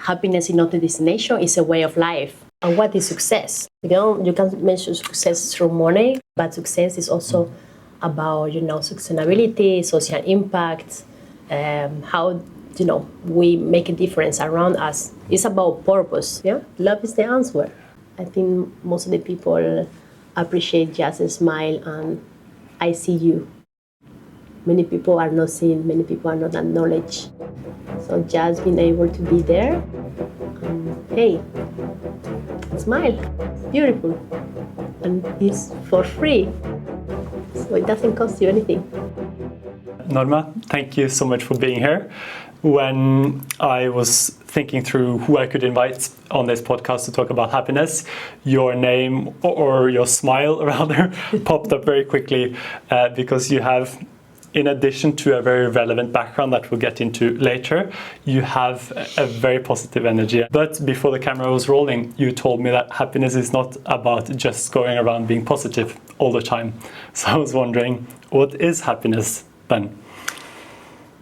happiness is not a destination, it's a way of life. And what is success? You can measure success through money, but success is also about, sustainability, social impact, how, we make a difference around us. It's about purpose. Yeah, love is the answer. I think most of the people appreciate just a smile and I see you. Many people are not seen, many people are not acknowledged. So just being able to be there, hey, smile, beautiful, and it's for free. So it doesn't cost you anything. Norma, thank you so much for being here. When I was thinking through who I could invite on this podcast to talk about happiness, your name, or your smile rather, popped up very quickly because you have, in addition to a very relevant background that we'll get into later, you have a very positive energy. But before the camera was rolling, you told me that happiness is not about just going around being positive all the time. So I was wondering, what is happiness then?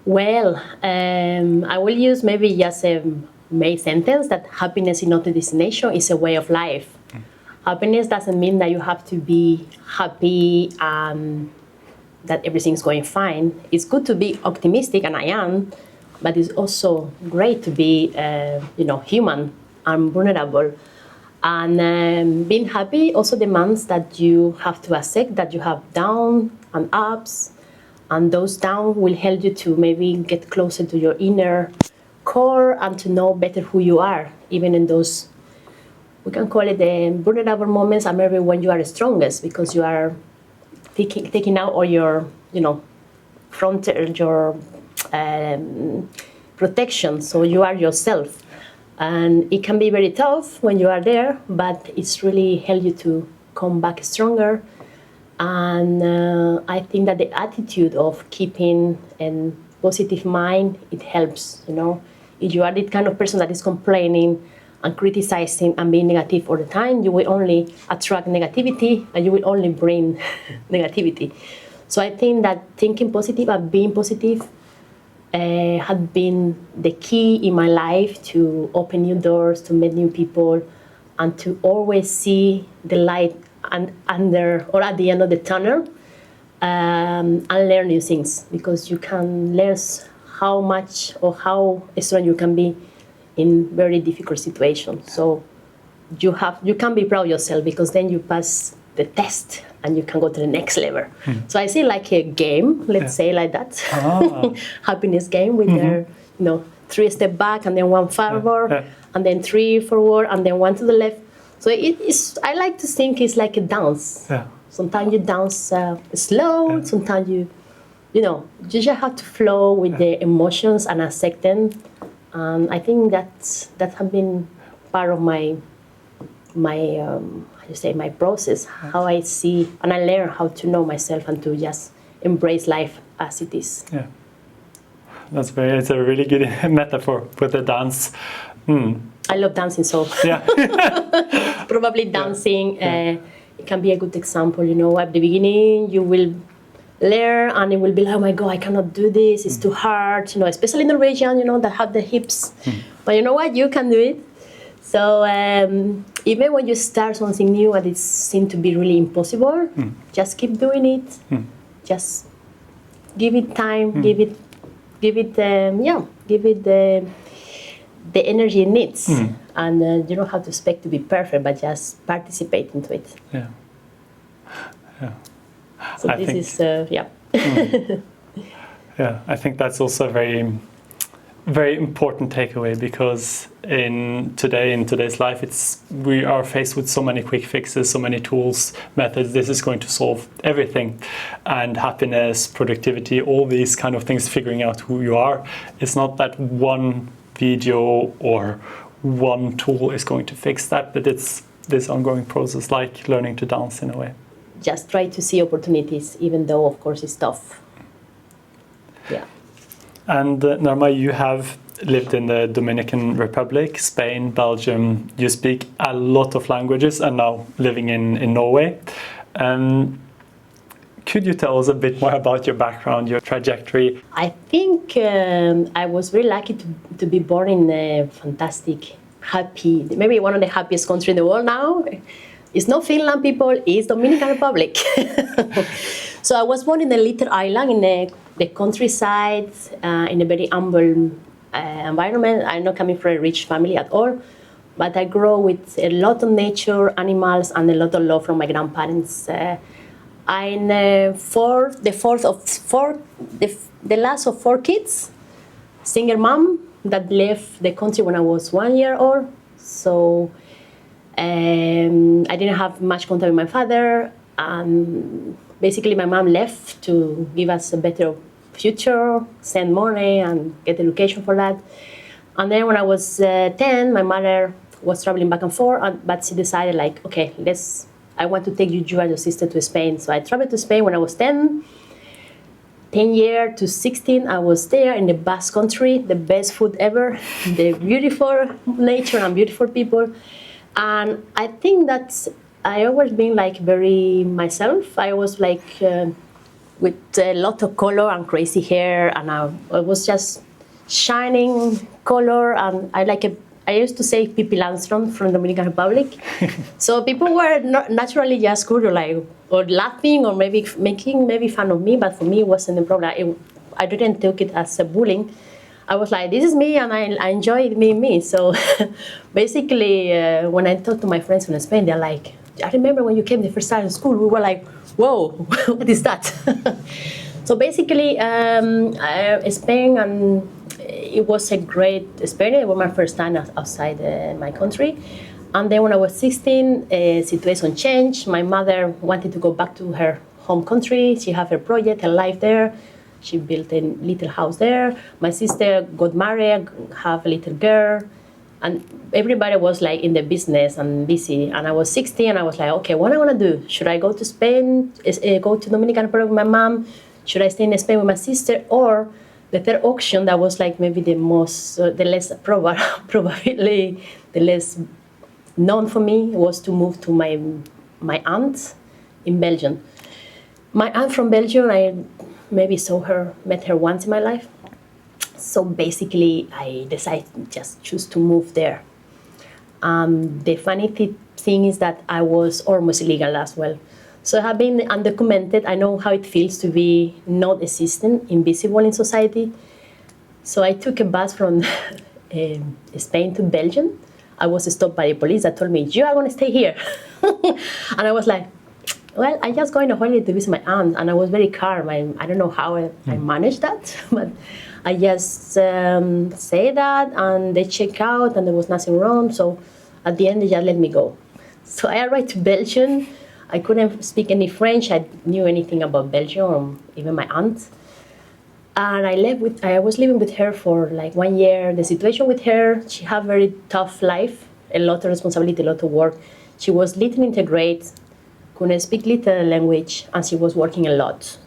Well, I will use maybe just a main sentence that happiness is not a destination, it's a way of life. Happiness doesn't mean that you have to be happy that everything's going fine. It's good to be optimistic, and I am, but it's also great to be, human and vulnerable. And being happy also demands that you have to accept that you have downs and ups, and those downs will help you to maybe get closer to your inner core and to know better who you are, even in those, we can call it the vulnerable moments, and maybe when you are strongest, because you are taking out all your, frontal, your protection, so you are yourself. And it can be very tough when you are there, but it's really helped you to come back stronger. And I think that the attitude of keeping a positive mind, it helps, If you are the kind of person that is complaining and criticizing and being negative all the time, you will only attract negativity and you will only bring negativity. So I think that thinking positive and being positive had been the key in my life to open new doors, to meet new people, and to always see the light under or at the end of the tunnel, and learn new things, because you can learn how much or how strong you can be in very difficult situations. So you can be proud of yourself, because then you pass the test and you can go to the next level. So I see like a game, let's say like that, happiness game with their 3 steps back and then 1 forward, and then 3 forward and then 1 to the left. So I like to think it's like a dance. Sometimes you dance slow, sometimes you just have to flow with the emotions and accept them. And I think that has been part of my process, how I see, and I learn how to know myself and to just embrace life as it is. Yeah, it's a really good metaphor with the dance. I love dancing, so yeah. probably dancing it can be a good example. At the beginning you will learn and it will be like, oh my God, I cannot do this, it's too hard, especially in the region, that have the hips. But you know what, you can do it. So even when you start something new and it seems to be really impossible, just keep doing it. Just give it time, give it the energy it needs. And you don't have to expect to be perfect, but just participate into it. Yeah. So I think I think that's also a very, very important takeaway, because in today's life, we are faced with so many quick fixes, so many tools, methods. This is going to solve everything, and happiness, productivity, all these kind of things. Figuring out who you are, it's not that one video or one tool is going to fix that, but it's this ongoing process, like learning to dance in a way. Just try to see opportunities, even though, of course, it's tough. Yeah. And Norma, you have lived in the Dominican Republic, Spain, Belgium. You speak a lot of languages, and now living in Norway. Could you tell us a bit more about your background, your trajectory? I think I was very lucky to be born in a fantastic, happy, maybe one of the happiest countries in the world now. It's not Finland, people, it's Dominican Republic. So I was born in a little island in the countryside, in a very humble environment. I'm not coming from a rich family at all, but I grew with a lot of nature, animals, and a lot of love from my grandparents. I'm the last of four kids, single mom that left the country when I was 1 year old. So I didn't have much contact with my father. Basically, my mom left to give us a better future, send money, and get education for that. And then when I was 10, my mother was traveling back and forth, but she decided, like, okay, I want to take you and your sister to Spain. So I traveled to Spain when I was 10 years to 16. I was there in the Basque Country, the best food ever, the beautiful nature and beautiful people. And I think that I always been like very myself. I was like with a lot of color and crazy hair, and I was just shining color. And I used to say Pippi Landstrom from Dominican Republic. So people were naturally just curious, like, or laughing, or maybe making fun of me. But for me, it wasn't a problem. I didn't take it as a bullying. I was like, this is me, and I enjoy being me. So basically, when I talk to my friends from Spain, they're like, I remember when you came the first time to school, we were like, whoa, what is that? So basically, Spain, and it was a great experience. It was my first time outside my country. And then when I was 16, situation changed. My mother wanted to go back to her home country. She had her project, her life there. She built a little house there. My sister got married, have a little girl. And everybody was like in the business and busy. And I was 16, and I was like, okay, what am I gonna do? Should I go to Spain, go to Dominican Republic with my mom? Should I stay in Spain with my sister? Or the third option that was like maybe the less probably the less known for me was to move to my aunt in Belgium. My aunt from Belgium, I maybe met her once in my life. So basically, I decided to just choose to move there. The funny thing is that I was almost illegal as well. So I have been undocumented. I know how it feels to be not existent, invisible in society. So I took a bus from Spain to Belgium. I was stopped by the police that told me, you are going to stay here. And I was like, well, I just going on holiday to visit my aunt, and I was very calm. I don't know how I managed that, but I just say that, and they check out, and there was nothing wrong. So at the end, they just let me go. So I arrived to Belgium. I couldn't speak any French. I knew anything about Belgium, or even my aunt. And I was living with her for like 1 year. The situation with her, she had a very tough life, a lot of responsibility, a lot of work. She was little integrated, couldn't speak little language, and she was working a lot.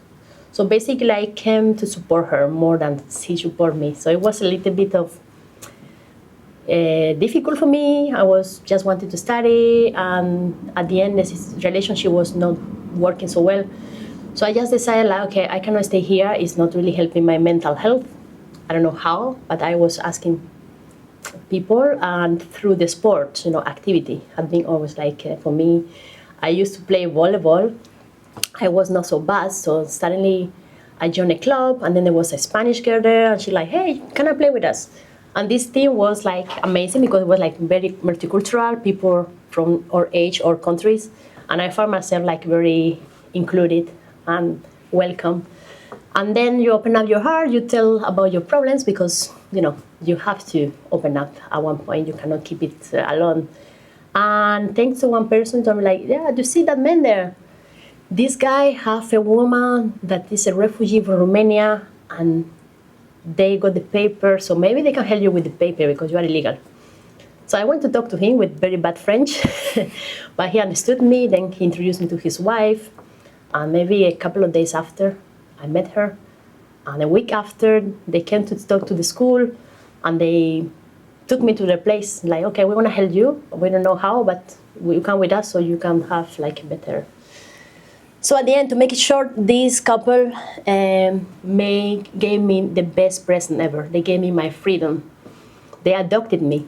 So basically, I came to support her more than she supported me. So it was a little bit of difficult for me. I was just wanted to study, and at the end, this relationship was not working so well. So I just decided, like, okay, I cannot stay here. It's not really helping my mental health. I don't know how, but I was asking people, and through the sport, activity had been always like for me. I used to play volleyball. I was not so bad, so suddenly I joined a club, and then there was a Spanish girl there, and she's like, hey, can I play with us? And this team was like amazing because it was like very multicultural, people from our age or countries, and I found myself like very included and welcome. And then you open up your heart, you tell about your problems, because you have to open up at one point. You cannot keep it alone. And thanks to one person told me, like, yeah, do you see that man there? This guy have a woman that is a refugee from Romania, and they got the paper, so maybe they can help you with the paper because you are illegal. So I went to talk to him with very bad French, but he understood me. Then he introduced me to his wife, and maybe a couple of days after, I met her. And a week after, they came to talk to the school, and they took me to their place, like, okay, we want to help you. We don't know how, but you come with us so you can have like a better So at the end, to make it short, this couple gave me the best present ever. They gave me my freedom. They adopted me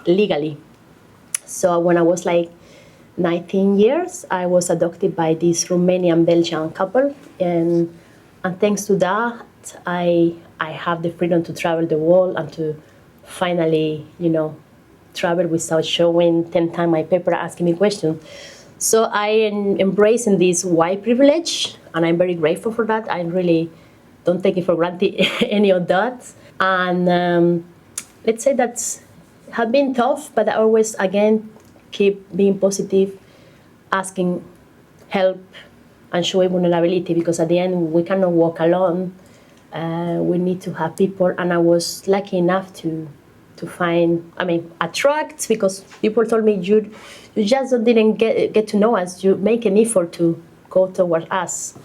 legally. So when I was like 19 years, I was adopted by this Romanian-Belgian couple, and thanks to that, I have the freedom to travel the world and to finally, travel without showing 10 times my paper, asking me questions. So I am embracing this white privilege, and I'm very grateful for that. I really don't take it for granted any of that. And let's say that have been tough, but I always, again, keep being positive, asking help, and showing vulnerability, because at the end, we cannot walk alone. We need to have people, and I was lucky enough to find, attract, because people told me, you just didn't get to know us, you make an effort to go towards us.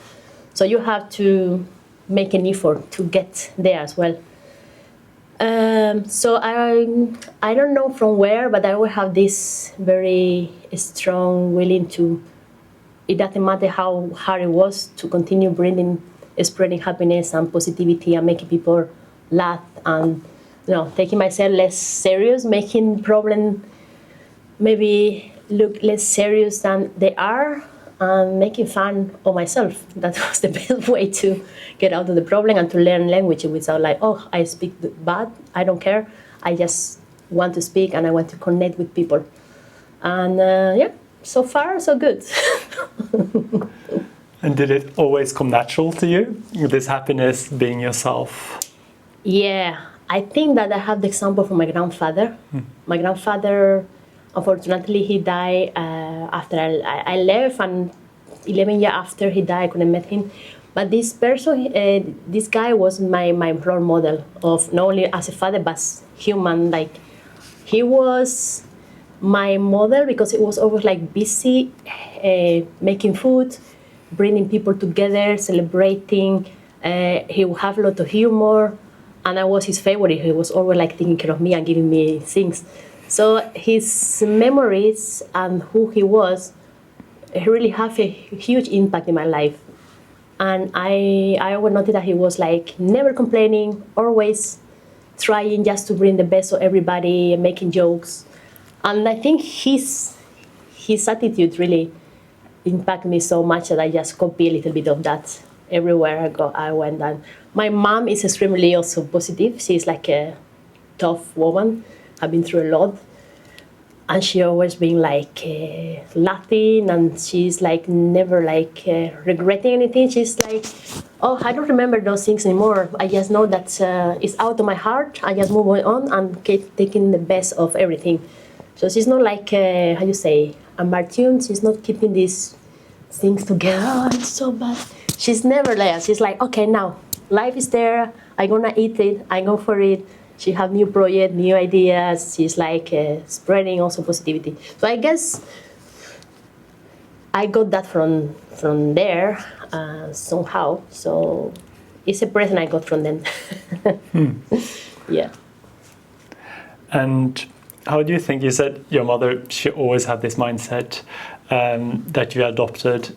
So you have to make an effort to get there as well. So I don't know from where, but I will have this very strong willing to, it doesn't matter how hard it was, to continue spreading happiness and positivity and making people laugh, and taking myself less serious, making problems maybe look less serious than they are, and making fun of myself. That was the best way to get out of the problem and to learn language without like, oh, I speak bad, I don't care. I just want to speak and I want to connect with people. And so far, so good. And did it always come natural to you, this happiness, being yourself? Yeah, I think that I have the example from my grandfather. My grandfather, unfortunately, he died after I left, and 11 years after he died, I couldn't meet him. But this person, this guy was my role model of not only as a father, but human. Like, he was my model because he was always like busy making food, bringing people together, celebrating. He would have a lot of humor, and I was his favorite. He was always like taking care of me and giving me things. So his memories and who he was really have a huge impact in my life. And I always noticed that he was like never complaining, always trying just to bring the best of everybody and making jokes. And I think his attitude really impacted me so much that I just copy a little bit of that everywhere I went. And my mom is extremely also positive. She's like a tough woman. I've been through a lot. And she always been like laughing, and she's like never like regretting anything. She's like, oh, I don't remember those things anymore. I just know that it's out of my heart. I just move on and keep taking the best of everything. So she's not like, how you say, a martyr. She's not keeping these things together. Oh, it's so bad. She's never like that. She's like, okay, now life is there. I'm gonna eat it. I go for it. She have new projects, new ideas. She's like spreading also positivity. So I guess I got that from there somehow. So it's a present I got from them. Yeah. And how do you think, you said your mother, she always had this mindset that you adopted.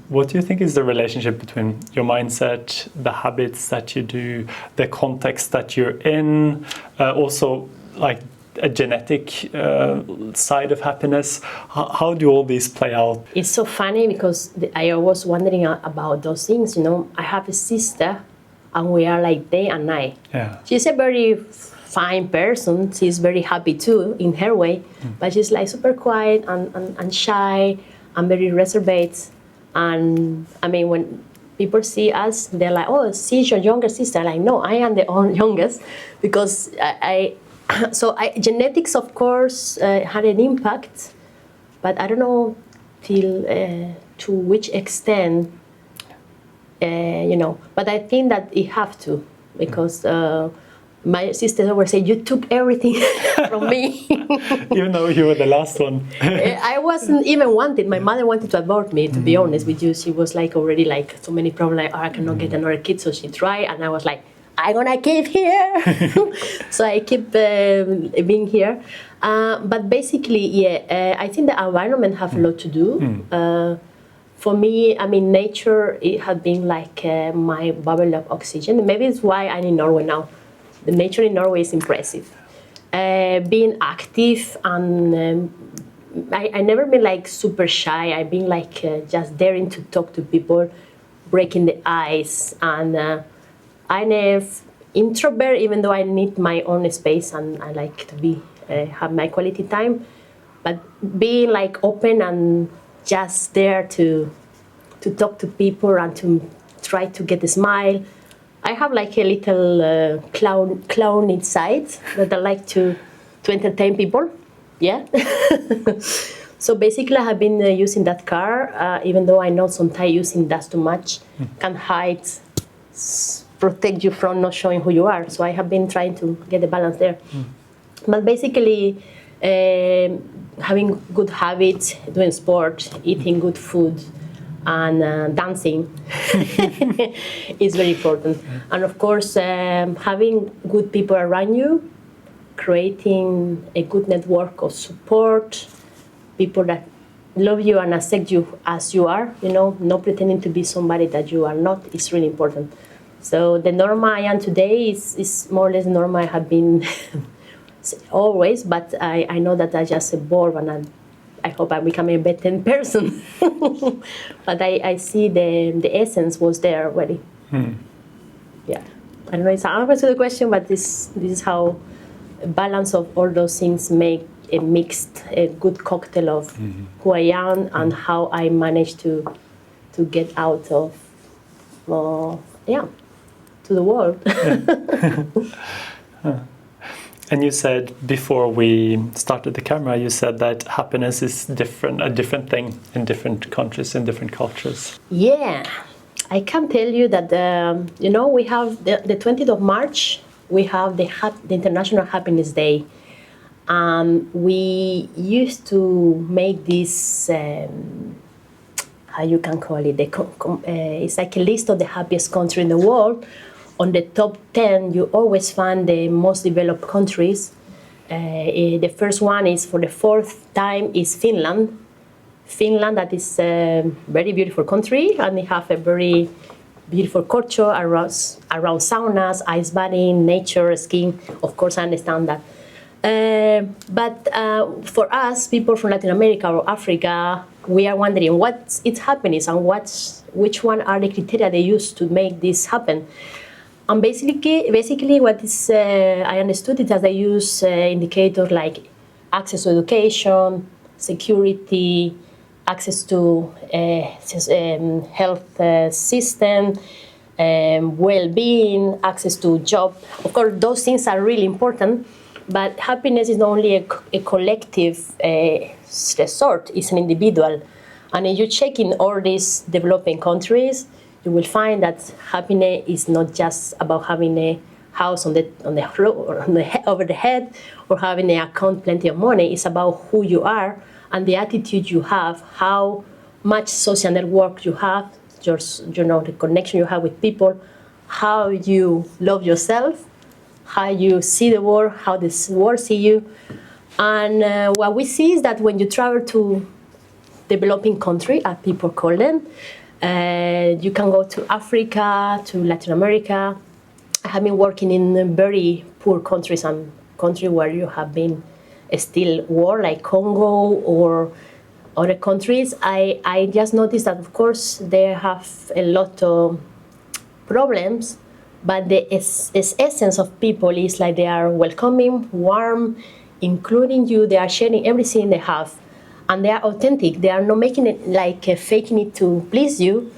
What do you think is the relationship between your mindset, the habits that you do, the context that you're in, also like a genetic side of happiness? How do all these play out? It's so funny because I was wondering about those things. I have a sister, and we are like day and night. Yeah. She's a very fine person. She's very happy too in her way, but she's like super quiet and shy and very reserved. And I mean, when people see us, they're like, oh, she's your younger sister. Like, no, I am the youngest, because genetics, of course, had an impact, but I don't know to which extent, but I think that it have to, because my sister always say, you took everything from me. Even though you were the last one. I wasn't even wanted. My mother wanted to abort me, to be honest with you. She was like already like so many problems, like, oh, I cannot get another kid. So she tried, and I was like, I'm gonna keep here. So I keep being here. But basically, I think the environment have a lot to do. For me, I mean, nature, it has been like my bubble of oxygen. Maybe it's why I'm in Norway now. The nature in Norway is impressive. Being active, and I never been like super shy. I've been like just daring to talk to people, breaking the ice, and I'm an introvert, even though I need my own space and I like to be have my quality time. But being like open and just there to talk to people and to try to get a smile. I have like a little clown inside that I like to entertain people. Yeah. So basically, I have been using that car, even though I know sometimes using that too much can hide, protect you from not showing who you are. So I have been trying to get the balance there. But basically, having good habits, doing sport, eating good food, and dancing is very important. And of course, having good people around you, creating a good network of support, people that love you and accept you as you are, not pretending to be somebody that you are not, is really important. So the Norma I am today is more or less the Norma I have been always, but I know that I just evolved, and I hope I become a better person. But I see the essence was there already. Yeah. I don't know if it's an answer to the question, but this is how a balance of all those things make a good cocktail of who I am and how I managed to get out of, to the world. And you said before we started the camera, you said that happiness is a different thing in different countries, in different cultures. Yeah, I can tell you that, we have the 20th of March, we have the International Happiness Day. We used to make this, how you can call it, it's like a list of the happiest countries in the world. On the top 10, you always find the most developed countries. The first one is, for the fourth time, is Finland. Finland, that is a very beautiful country, and they have a very beautiful culture around saunas, ice bathing, nature, skiing. Of course, I understand that. But for us, people from Latin America or Africa, we are wondering what's its happiness and which one are the criteria they use to make this happen. And basically, what is I understood it as they use indicators like access to education, security, access to health system, well-being, access to job. Of course, those things are really important, but happiness is not only a collective resort, it's an individual. And if you check in all these developing countries, you will find that happiness is not just about having a house on the floor, over the head, or having an account plenty of money. It's about who you are and the attitude you have, how much social network you have, the connection you have with people, how you love yourself, how you see the world, how the world see you. And what we see is that when you travel to developing country, as people call them, you can go to Africa, to Latin America. I have been working in very poor countries and countries where you have been still war, like Congo or other countries. I just noticed that, of course, they have a lot of problems, but the essence of people is like they are welcoming, warm, including you. They are sharing everything they have. And they are authentic. They are not making it like faking it to please you.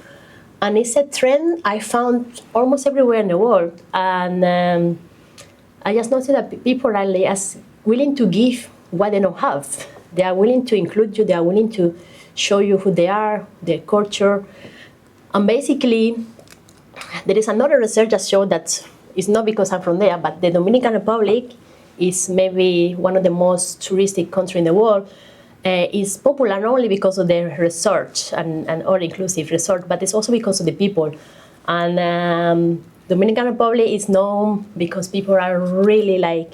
And it's a trend I found almost everywhere in the world. And I just noticed that people are as willing to give what they don't have. They are willing to include you. They are willing to show you who they are, their culture. And basically, there is another research that showed that it's not because I'm from there, but the Dominican Republic is maybe one of the most touristic countries in the world. Is popular not only because of their resort and all-inclusive resort, but it's also because of the people. And Dominican Republic is known because people are really like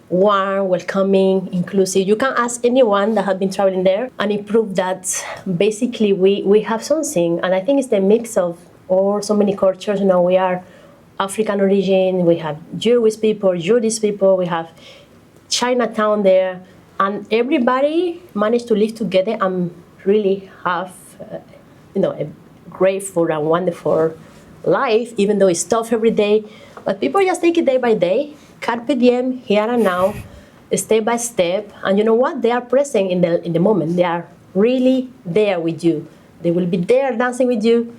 warm, welcoming, inclusive. You can ask anyone that has been traveling there, and it proved that basically we have something. And I think it's the mix of all so many cultures. You know, we are African origin, we have Jewish people, we have Chinatown there, and everybody managed to live together and really have, a grateful and wonderful life, even though it's tough every day. But people just take it day by day, carpe diem, here and now, step by step. And you know what? They are present in the moment. They are really there with you. They will be there dancing with you.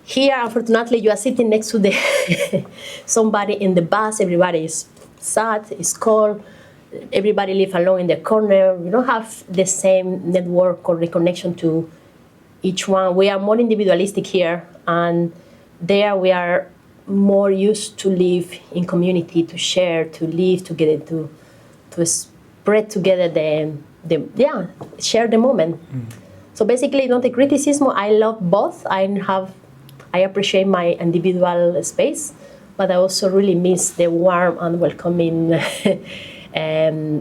Here, unfortunately, you are sitting next to somebody in the bus. Everybody is sad, it's cold. Everybody live alone in the corner. You don't have the same network or reconnection to each one. We are more individualistic here, and there we are more used to live in community, to share, to live together, to spread together share the moment. So basically, not a criticism. I love both. I appreciate my individual space, but I also really miss the warm and welcoming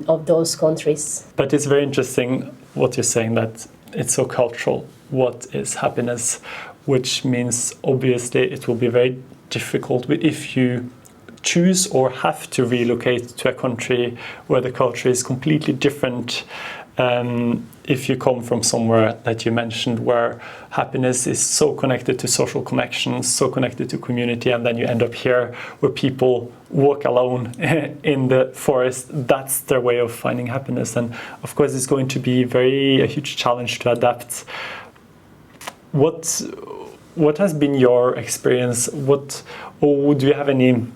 of those countries. But it's very interesting what you're saying, that it's so cultural. What is happiness? Which means obviously it will be very difficult if you choose or have to relocate to a country where the culture is completely different. If you come from somewhere that you mentioned where happiness is so connected to social connections, so connected to community, and then you end up here where people walk alone in the forest, that's their way of finding happiness. And of course it's going to be a huge challenge to adapt. What has been your experience? Or do you have any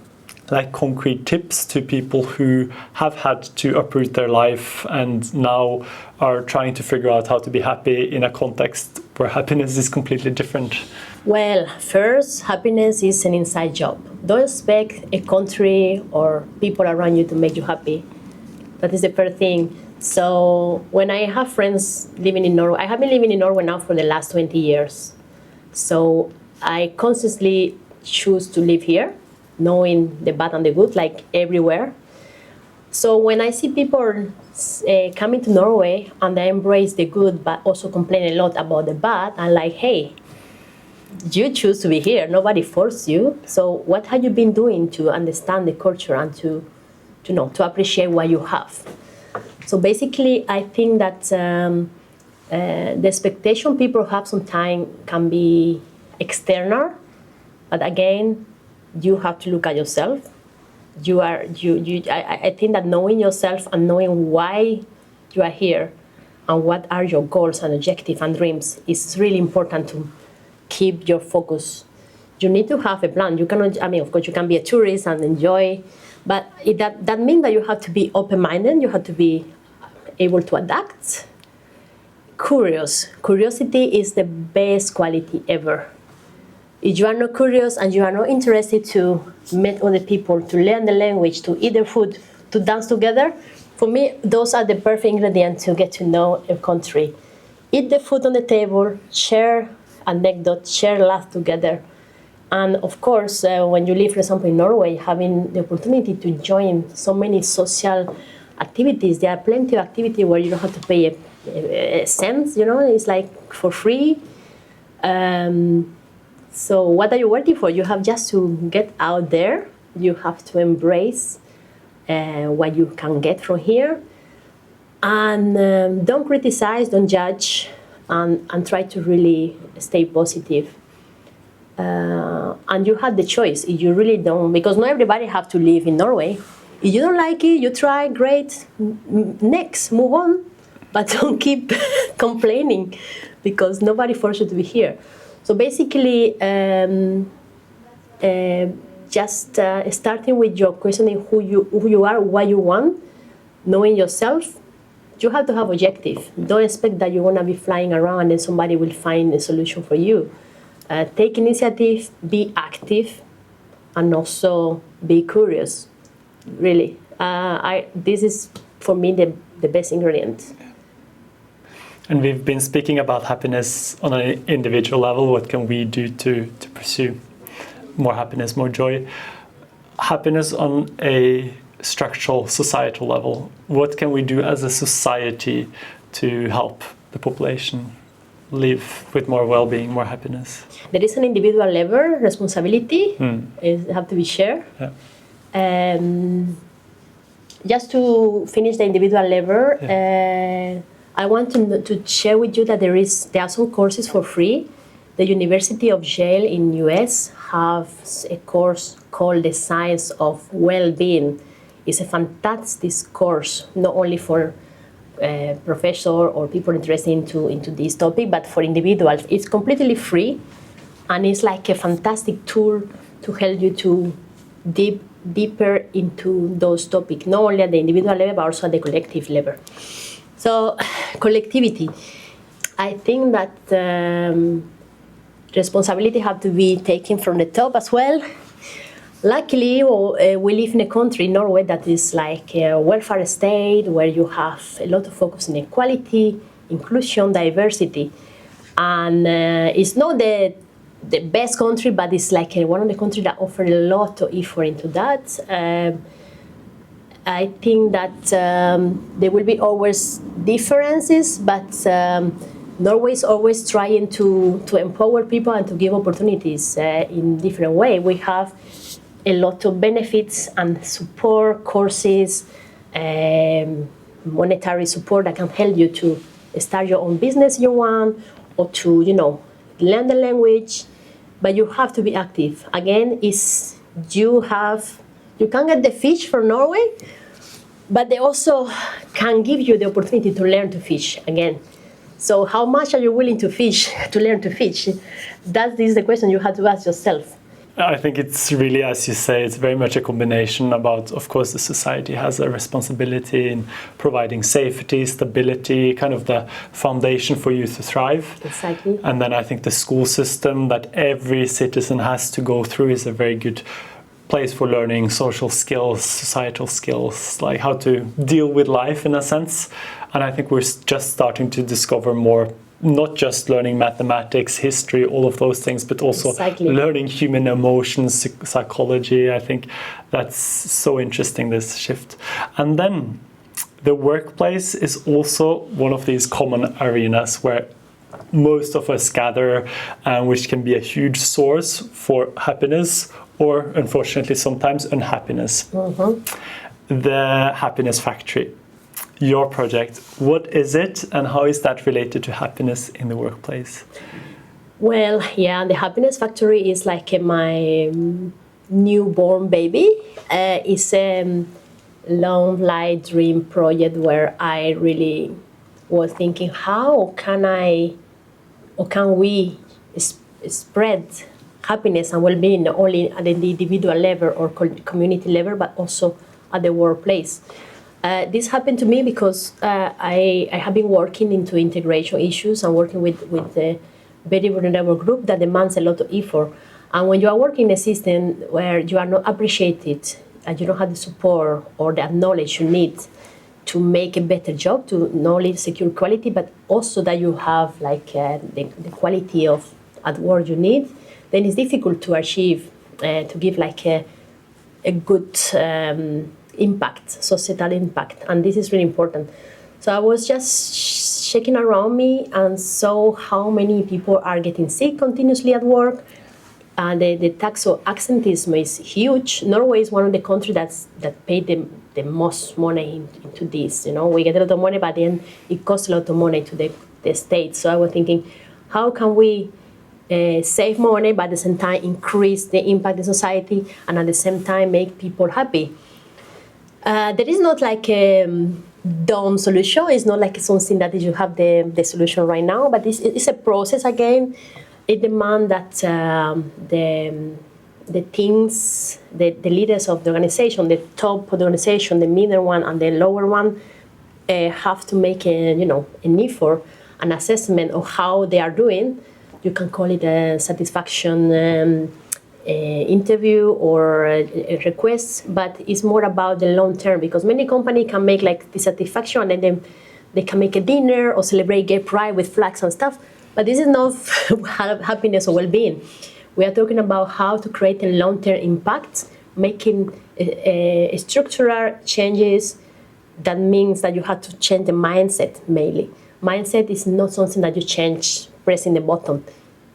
concrete tips to people who have had to uproot their life and now are trying to figure out how to be happy in a context where happiness is completely different? Well, first, happiness is an inside job. Don't expect a country or people around you to make you happy. That is the first thing. So when I have friends living in Norway, I have been living in Norway now for the last 20 years. So I consciously choose to live here, knowing the bad and the good, like everywhere. So when I see people coming to Norway and they embrace the good, but also complain a lot about the bad, I'm like, hey, you choose to be here. Nobody forced you. So what have you been doing to understand the culture and to appreciate what you have? So basically, I think that the expectation people have sometimes can be external, but again, you have to look at yourself. I think that knowing yourself and knowing why you are here and what are your goals and objectives and dreams is really important to keep your focus. You need to have a plan. You cannot, of course, you can be a tourist and enjoy, but that means that you have to be open-minded. You have to be able to adapt. Curiosity is the best quality ever. If you are not curious and you are not interested to meet other people, to learn the language, to eat their food, to dance together, for me, those are the perfect ingredients to get to know a country. Eat the food on the table, share anecdotes, share laugh together. And of course, when you live, for example, in Norway, having the opportunity to join so many social activities, there are plenty of activities where you don't have to pay a cent, it's like for free. So what are you waiting for? You have just to get out there. You have to embrace what you can get from here. And don't criticize, don't judge, and try to really stay positive. And you have the choice. If you really don't, because not everybody have to live in Norway. If you don't like it, you try, great, next, move on. But don't keep complaining, because nobody forced you to be here. So basically, just starting with your questioning who you are, what you want, knowing yourself, you have to have objective. Don't expect that you're gonna be flying around and then somebody will find a solution for you. Take initiative, be active, and also be curious. Really, this is for me the best ingredient. And we've been speaking about happiness on an individual level. What can we do to pursue more happiness, more joy? Happiness on a structural societal level? What can we do as a society to help the population live with more well-being, more happiness? There is an individual level responsibility. It have to be shared. Yeah. Just to finish the individual level, I want to share with you that there are some courses for free. The University of Yale in US has a course called The Science of Well-Being. It's a fantastic course, not only for professor or people interested into this topic, but for individuals. It's completely free, and it's like a fantastic tool to help you to deeper into those topics, not only at the individual level, but also at the collective level. So, collectivity. I think that responsibility have to be taken from the top as well. Luckily, we live in a country, Norway, that is like a welfare state where you have a lot of focus on equality, inclusion, diversity. And it's not the best country, but it's like one of the countries that offer a lot of effort into that. I think that there will be always differences, but Norway is always trying to empower people and to give opportunities in different ways. We have a lot of benefits and support, courses, monetary support that can help you to start your own business you want, or to, learn the language, but you have to be active. Again, you can get the fish from Norway, but they also can give you the opportunity to learn to fish again. So how much are you willing to fish, to learn to fish? That is the question you have to ask yourself. I think it's really, as you say, it's very much a combination about, of course, the society has a responsibility in providing safety, stability, kind of the foundation for you to thrive. Exactly. And then I think the school system that every citizen has to go through is a very good place for learning social skills, societal skills, like how to deal with life in a sense. And I think we're just starting to discover more, not just learning mathematics, history, all of those things, but also learning human emotions, psychology. I think that's so interesting, this shift. And then the workplace is also one of these common arenas where most of us gather, which can be a huge source for happiness or, unfortunately, sometimes unhappiness. The Happiness Factory. Your project, what is it and how is that related to happiness in the workplace? Well, the Happiness Factory is like my newborn baby. It's a long life dream project where I really was thinking, how can we spread happiness and well-being not only at the individual level or community level, but also at the workplace. This happened to me because I have been working into integration issues and working with a very vulnerable group that demands a lot of effort. And when you are working in a system where you are not appreciated and you don't have the support or the knowledge you need to make a better job, to not only secure quality, but also that you have the quality of at work you need, then it's difficult to achieve, to give a good impact, societal impact, and this is really important. So I was just checking around me and saw how many people are getting sick continuously at work. The tax of absenteeism is huge. Norway is one of the countries that pay the most money into this. We get a lot of money, but then it costs a lot of money to the state. So I was thinking, how can we save money, but at the same time increase the impact in society, and at the same time make people happy? There is not like a done solution. It's not like something that you have the solution right now, but it's a process again. It demands that the teams, the leaders of the organization, the top of the organization, the middle one and the lower one, have to make an effort, an assessment of how they are doing. You can call it a satisfaction interview or a request, but it's more about the long term, because many companies can make like dissatisfaction and then they can make a dinner or celebrate gay pride with flags and stuff, but this is not happiness or well-being. We are talking about how to create a long-term impact making structural changes. That means that you have to change the mindset mainly. Mindset is not something that you change pressing the button.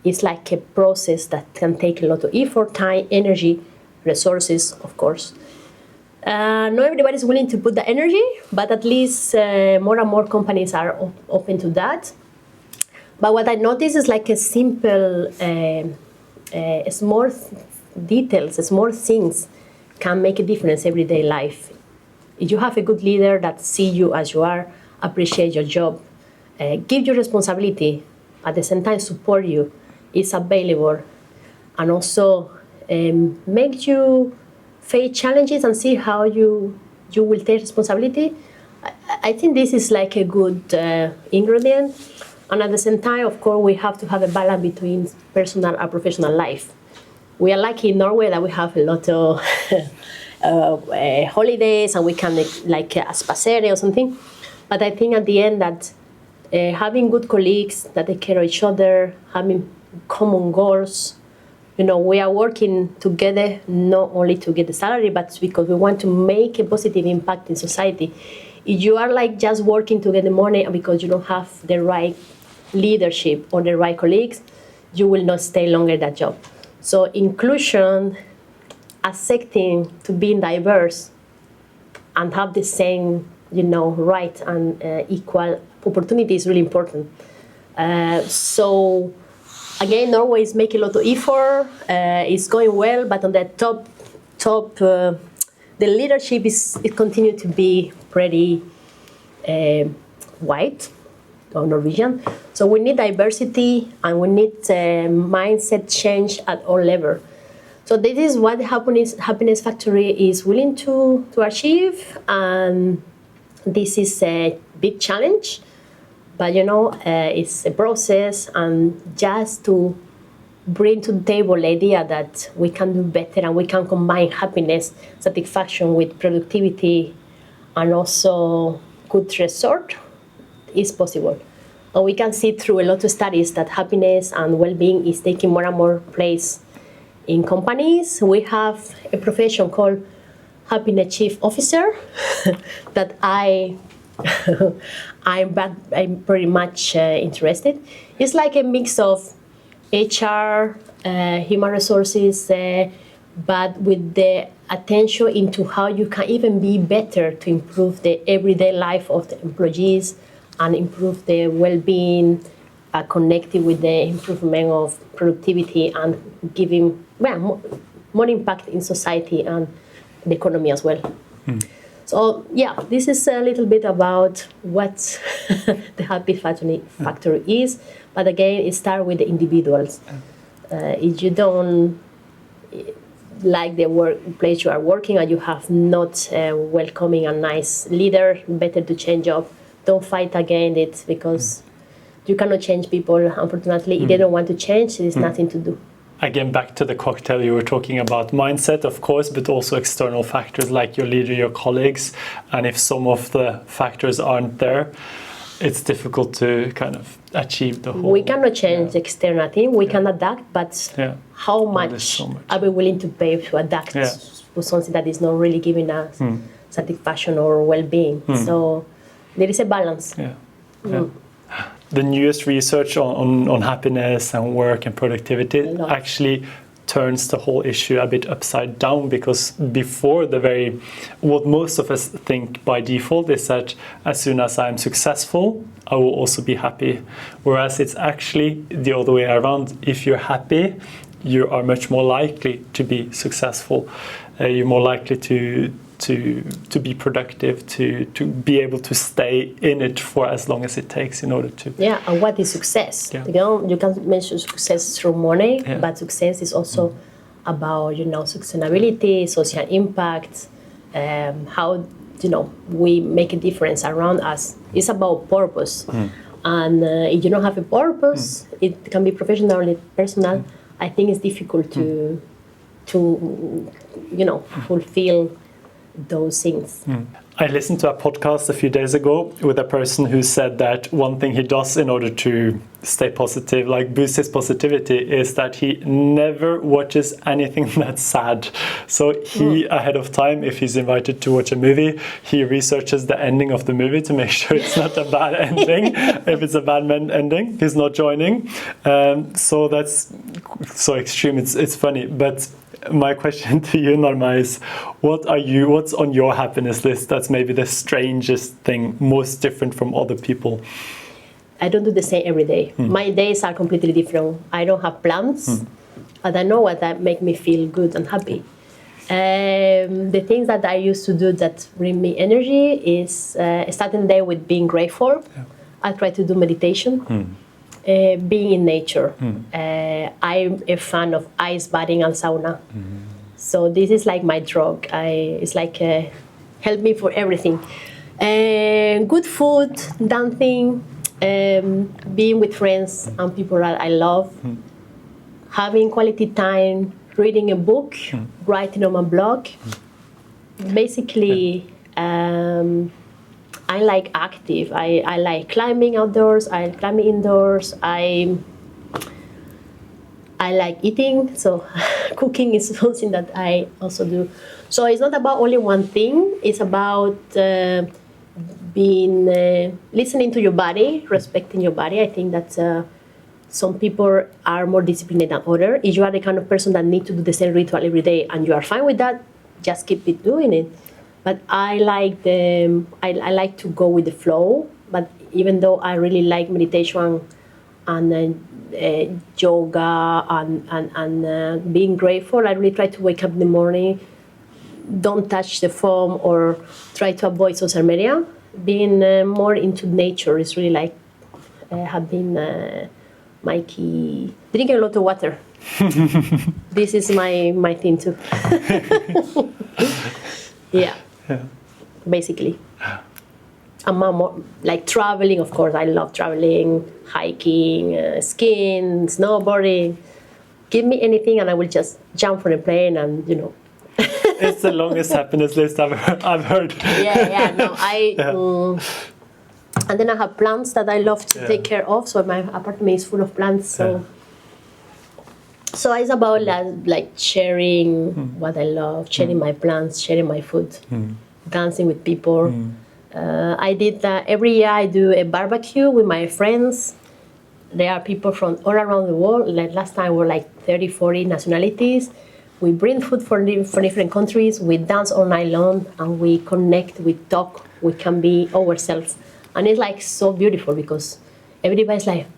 It's like a process that can take a lot of effort, time, energy, resources, of course. Not everybody is willing to put the energy, but at least more and more companies are open to that. But what I notice is like a simple, small details, small things can make a difference everyday life. If you have a good leader that see you as you are, appreciate your job, give you responsibility, at the same time support you, is available, and also make you face challenges and see how you will take responsibility. I think this is like a good ingredient. And at the same time, of course, we have to have a balance between personal and professional life. We are lucky in Norway that we have a lot of holidays and we can like a spasere or something. But I think at the end that having good colleagues that take care of each other, having common goals, we are working together not only to get the salary, but because we want to make a positive impact in society. If you are like just working to get the money because you don't have the right leadership or the right colleagues, you will not stay longer in that job. So inclusion, accepting to be diverse and have the same, right and equal opportunity is really important. So again, Norway is making a lot of effort. It's going well, but on the top, the leadership it continues to be pretty white or Norwegian. So we need diversity and we need mindset change at all levels. So this is what the Happiness Factory is willing to achieve, and this is a big challenge. But it's a process, and just to bring to the table the idea that we can do better and we can combine happiness, satisfaction with productivity and also good result is possible. And we can see through a lot of studies that happiness and well-being is taking more and more place in companies. We have a profession called Happiness Chief Officer that I'm pretty much interested. It's like a mix of HR, human resources, but with the attention into how you can even be better to improve the everyday life of the employees and improve the well-being, connected with the improvement of productivity and giving more impact in society and the economy as well. So this is a little bit about what the Happy Factory is. But again, it starts with the individuals. If you don't like the workplace you are working and you have not welcoming and nice leader, better to change job. Don't fight against it because you cannot change people. Unfortunately, if they don't want to change, there's nothing to do. Again, back to the cocktail, you were talking about mindset, of course, but also external factors like your leader, your colleagues. And if some of the factors aren't there, it's difficult to kind of achieve the whole... We cannot change the external thing. We can adapt, but how much are we willing to pay to adapt to something that is not really giving us satisfaction or well-being? So there is a balance. The newest research on happiness and work and productivity actually turns the whole issue a bit upside down, because before what most of us think by default is that as soon as I'm successful, I will also be happy. Whereas it's actually the other way around. If you're happy, you are much more likely to be successful. You're more likely to be productive, to be able to stay in it for as long as it takes in order to... and what is success? You can mention success through money, but success is also about, sustainability, social impact, how, we make a difference around us. It's about purpose. And if you don't have a purpose, it can be professional or personal. I think it's difficult to fulfill those things. I listened to a podcast a few days ago with a person who said that one thing he does in order to stay positive, like boost his positivity, is that he never watches anything that's sad. So he, ahead of time, if he's invited to watch a movie, he researches the ending of the movie to make sure it's not a bad ending. If it's a bad ending, he's not joining. So that's so extreme, it's funny. But my question to you, Norma, is what's on your happiness list that's maybe the strangest thing, most different from other people? I don't do the same every day. My days are completely different. I don't have plans, but I know what that make me feel good and happy. The things that I used to do that bring me energy is starting the day with being grateful. Yeah. I try to do meditation. Being in nature. I'm a fan of ice bathing and sauna. So this is like my drug. It's like help me for everything. Good food, dancing, being with friends and people that I love, having quality time, reading a book, writing on my blog. Basically, I like active. I like climbing outdoors. I like climbing indoors. I like eating. So cooking is something that I also do. So it's not about only one thing. It's about being listening to your body, respecting your body. I think that some people are more disciplined than others. If you are the kind of person that needs to do the same ritual every day and you are fine with that, just keep it doing it. But I like I like to go with the flow. But even though I really like meditation and yoga and being grateful, I really try to wake up in the morning, don't touch the phone or try to avoid social media. Being more into nature is really like have been my key. Drinking a lot of water. This is my thing too. Yeah. Basically. I'm more like traveling, of course. I love traveling, hiking, skiing, snowboarding. Give me anything and I will just jump from a plane and, you know. It's the longest happiness list I've heard. And then I have plants that I love to take care of. So my apartment is full of plants. So it's about like sharing what I love, sharing my plants, sharing my food, dancing with people. I did every year I do a barbecue with my friends. There are people from all around the world. Like last time we were like 30, 40 nationalities. We bring food from different countries. We dance all night long and we connect, we talk, we can be ourselves. And it's like so beautiful because everybody's like,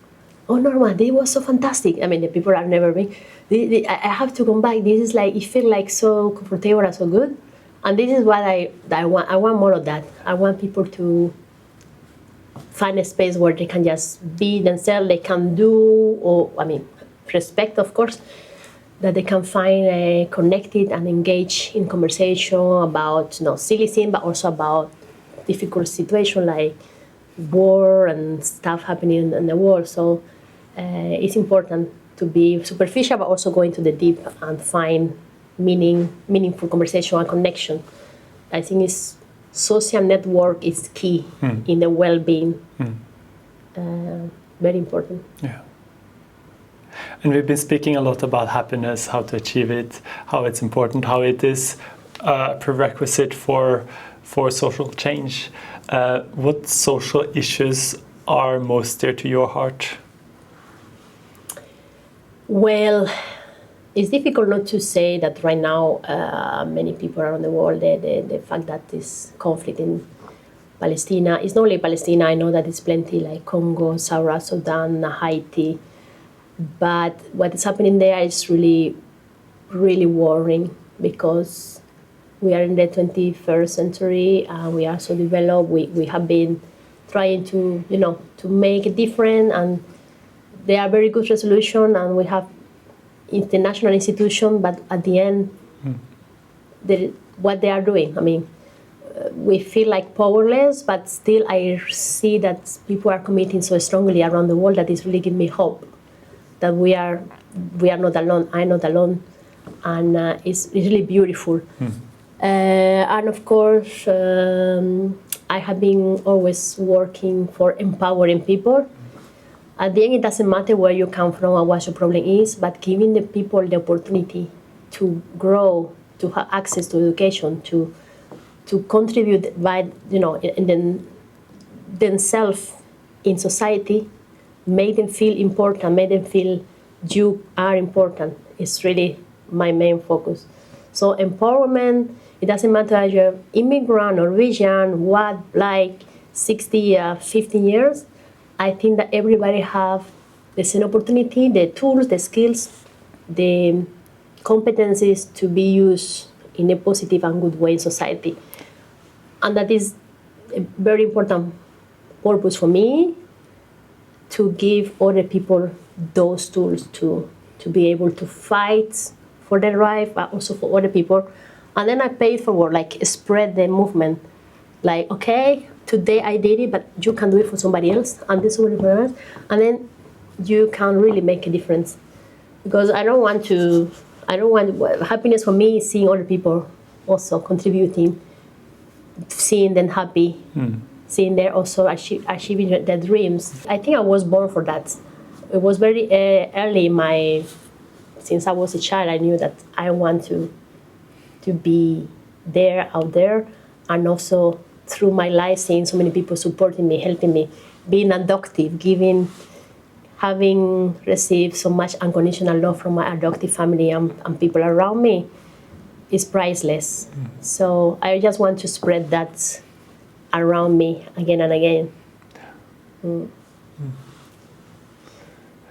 oh, Norma, this was so fantastic. I mean, the people I've never been. I have to come back. This is like, it feels like so comfortable and so good. And this is what I want. I want more of that. I want people to find a space where they can just be themselves. They can do, or I mean, respect, of course, that they can find connected and engage in conversation about, you know, silly things, but also about difficult situations like war and stuff happening in the world. So it's important to be superficial, but also go into the deep and find meaningful conversation and connection. I think social network is key in the well-being. Very important. Yeah. And we've been speaking a lot about happiness, how to achieve it, how it's important, how it is a prerequisite for social change. What social issues are most dear to your heart? Well, it's difficult not to say that right now many people around the world, the fact that this conflict in Palestine, it's not only Palestine, I know that it's plenty like Congo, South Sudan, Haiti, but what is happening there is really, really worrying because we are in the 21st century and we are so developed. We have been trying to, you know, to make it different, and they are very good resolution and we have international institutions, but at the end, what they are doing, I mean, we feel like powerless, but still I see that people are committing so strongly around the world that it's really giving me hope that we are not alone. I'm not alone, and it's really beautiful. And of course, I have been always working for empowering people. At the end, it doesn't matter where you come from or what your problem is, but giving the people the opportunity to grow, to have access to education, to contribute by, themselves in society, make them feel important, make them feel you are important. It's really my main focus. So empowerment, it doesn't matter if you're immigrant, Norwegian, what, like 60, 15 years. I think that everybody have the same opportunity, the tools, the skills, the competencies to be used in a positive and good way in society. And that is a very important purpose for me, to give other people those tools to be able to fight for their right, but also for other people. And then I pay it forward, like spread the movement. Like, okay, today I did it, but you can do it for somebody else, and this will for else. And then you can really make a difference. Because I don't want happiness for me is seeing other people also contributing, seeing them happy, seeing them also achieving their dreams. I think I was born for that. It was very early since I was a child, I knew that I want to be there, out there, and also through my life, seeing so many people supporting me, helping me, being adoptive, having received so much unconditional love from my adoptive family and people around me is priceless. So I just want to spread that around me again and again.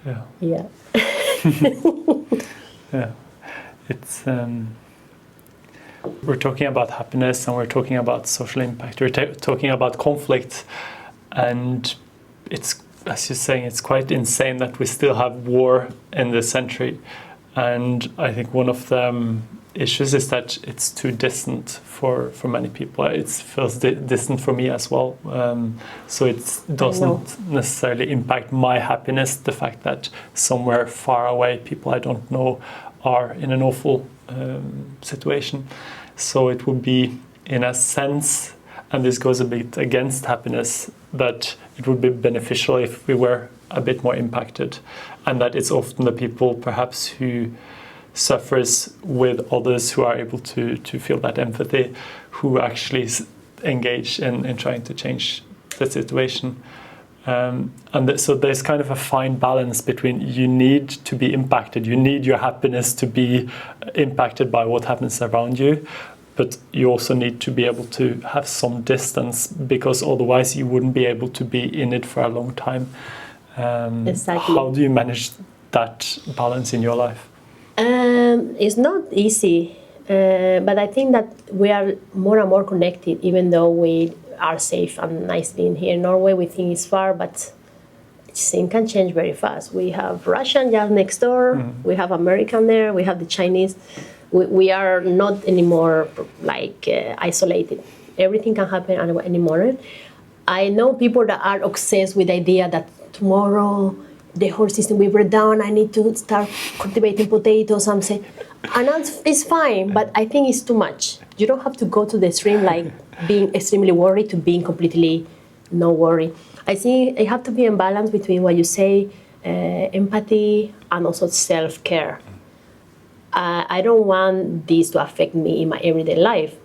Yeah. Yeah. Yeah. It's we're talking about happiness and we're talking about social impact. We're talking about conflict, and it's, as you're saying, it's quite insane that we still have war in this century. And I think one of the issues is that it's too distant for many people. It feels distant for me as well. So it doesn't necessarily impact my happiness, the fact that somewhere far away people I don't know are in an awful situation. So it would be, in a sense, and this goes a bit against happiness, that it would be beneficial if we were a bit more impacted, and that it's often the people perhaps who suffers with others who are able to feel that empathy, who actually engage in trying to change the situation. So there's kind of a fine balance between, you need to be impacted, you need your happiness to be impacted by what happens around you, but you also need to be able to have some distance, because otherwise you wouldn't be able to be in it for a long time. Exactly. How do you manage that balance in your life? It's not easy, but I think that we are more and more connected, even though we are safe and nice being here in Norway. We think it's far, but things can change very fast. We have Russian just next door, we have American there, we have the Chinese. We are not anymore like isolated. Everything can happen anymore. I know people that are obsessed with the idea that tomorrow the whole system will break down, I need to start cultivating potatoes, and it's fine, but I think it's too much. You don't have to go to the extreme, like being extremely worried to being completely no worry. I think it have to be in balance between what you say, empathy, and also self-care. I don't want this to affect me in my everyday life,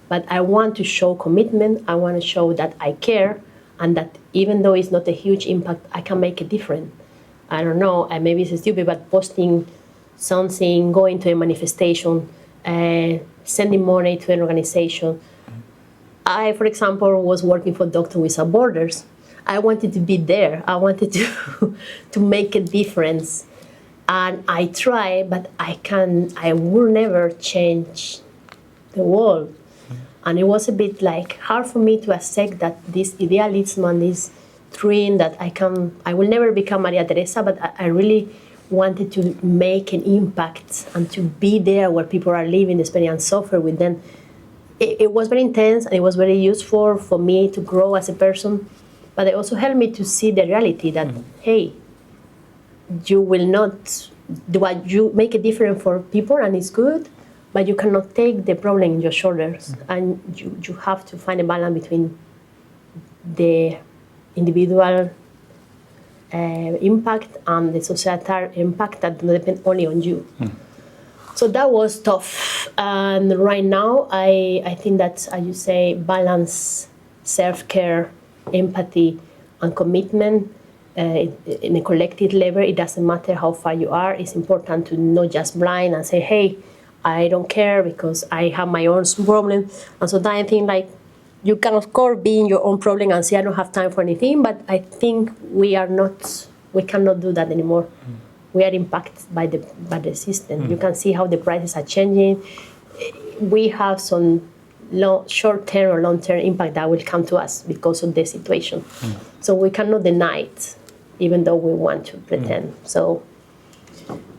but I want to show commitment. I want to show that I care, and that even though it's not a huge impact, I can make a difference. I don't know, maybe it's stupid, but posting something, going to a manifestation, sending money to an organization. I, for example, was working for Doctors Without Borders. I wanted to be there. I wanted to make a difference. And I try, but I will never change the world. And it was a bit like hard for me to accept that this idealism and this dream that I will never become Maria Teresa, but I really wanted to make an impact and to be there where people are living, especially, and suffer with them. It was very intense, and it was very useful for me to grow as a person, but it also helped me to see the reality that, hey, you will not, you make a difference for people and it's good, but you cannot take the problem in your shoulders, and you have to find a balance between the individual impact and the societal impact that don't depend only on you. So that was tough. And right now, I think that, as you say, balance, self-care, empathy, and commitment in a collective level. It doesn't matter how far you are. It's important to not just blind and say, hey, I don't care because I have my own problem. And so then I think like, you can, of course, be in your own problem and say, I don't have time for anything, but I think we cannot do that anymore. We are impacted by the system. You can see how the prices are changing. We have some short-term or long-term impact that will come to us because of the situation. So we cannot deny it, even though we want to pretend. So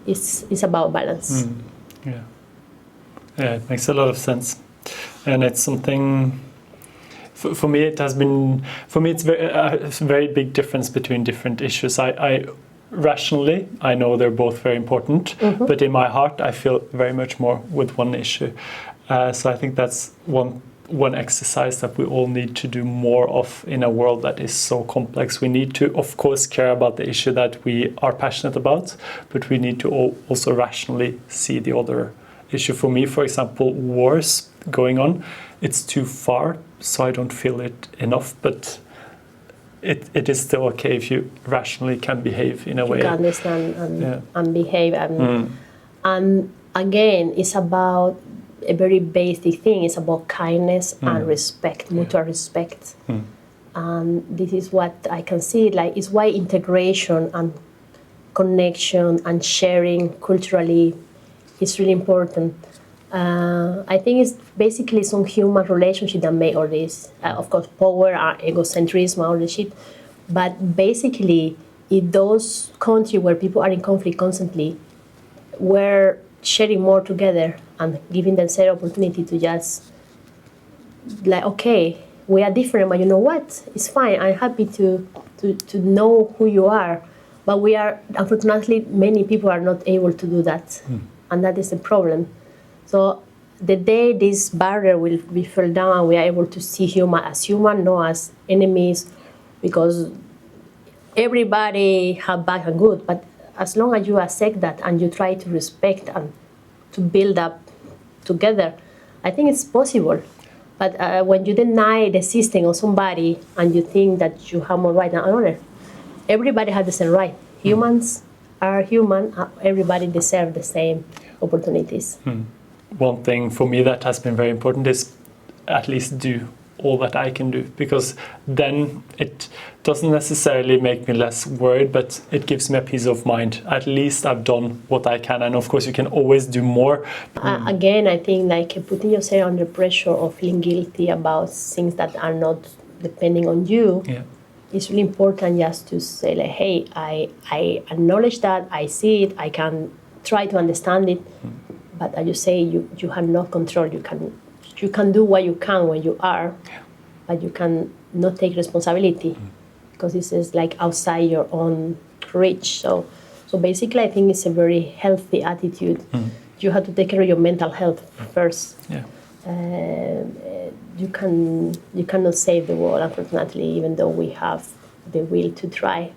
it's about balance. Yeah, it makes a lot of sense. And it's something... For me, it has been. For me, it's a very big difference between different issues. I rationally, I know they're both very important, but in my heart, I feel very much more with one issue. So I think that's one exercise that we all need to do more of in a world that is so complex. We need to, of course, care about the issue that we are passionate about, but we need to also rationally see the other issue. For me, for example, wars going on, it's too far, so I don't feel it enough, but it is still okay if you rationally can behave in a way. You can understand and behave. And again, it's about a very basic thing. It's about kindness and respect, mutual respect. And this is what I can see. Like, it's why integration and connection and sharing culturally is really important. I think it's basically some human relationship that made all this. Of course, power, egocentrism, all this shit. But basically, in those countries where people are in conflict constantly, we're sharing more together and giving themselves opportunity to just, like, okay, we are different, but you know what? It's fine. I'm happy to know who you are. But we are, unfortunately, many people are not able to do that. And that is the problem. So the day this barrier will be fell down and we are able to see human as human, not as enemies, because everybody have bad and good, but as long as you accept that and you try to respect and to build up together, I think it's possible. But when you deny the system or somebody and you think that you have more right than another, everybody has the same right. Humans are human, everybody deserves the same opportunities. One thing for me that has been very important is at least do all that I can do, because then it doesn't necessarily make me less worried, but it gives me a peace of mind. At least I've done what I can, and of course you can always do more. Again, I think like putting yourself under pressure or feeling guilty about things that are not depending on you, it's really important just to say like, hey, I acknowledge that, I see it, I can try to understand it. But as you say, you have no control. You can do what you can when you are, but you can not take responsibility because this is like outside your own reach. So basically, I think it's a very healthy attitude. You have to take care of your mental health first. You cannot save the world, unfortunately, even though we have the will to try.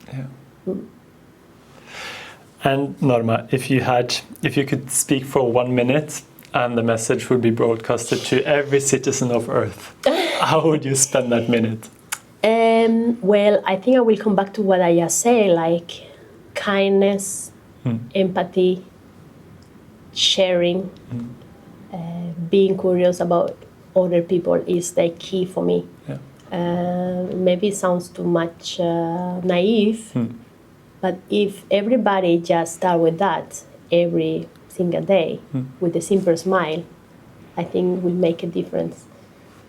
And Norma, if you could speak for 1 minute and the message would be broadcasted to every citizen of Earth, how would you spend that minute? Well, I think I will come back to what I just said, like kindness, empathy, sharing, being curious about other people is the key for me. Maybe it sounds too much naive, but if everybody just start with that every single day with a simple smile, I think will make a difference.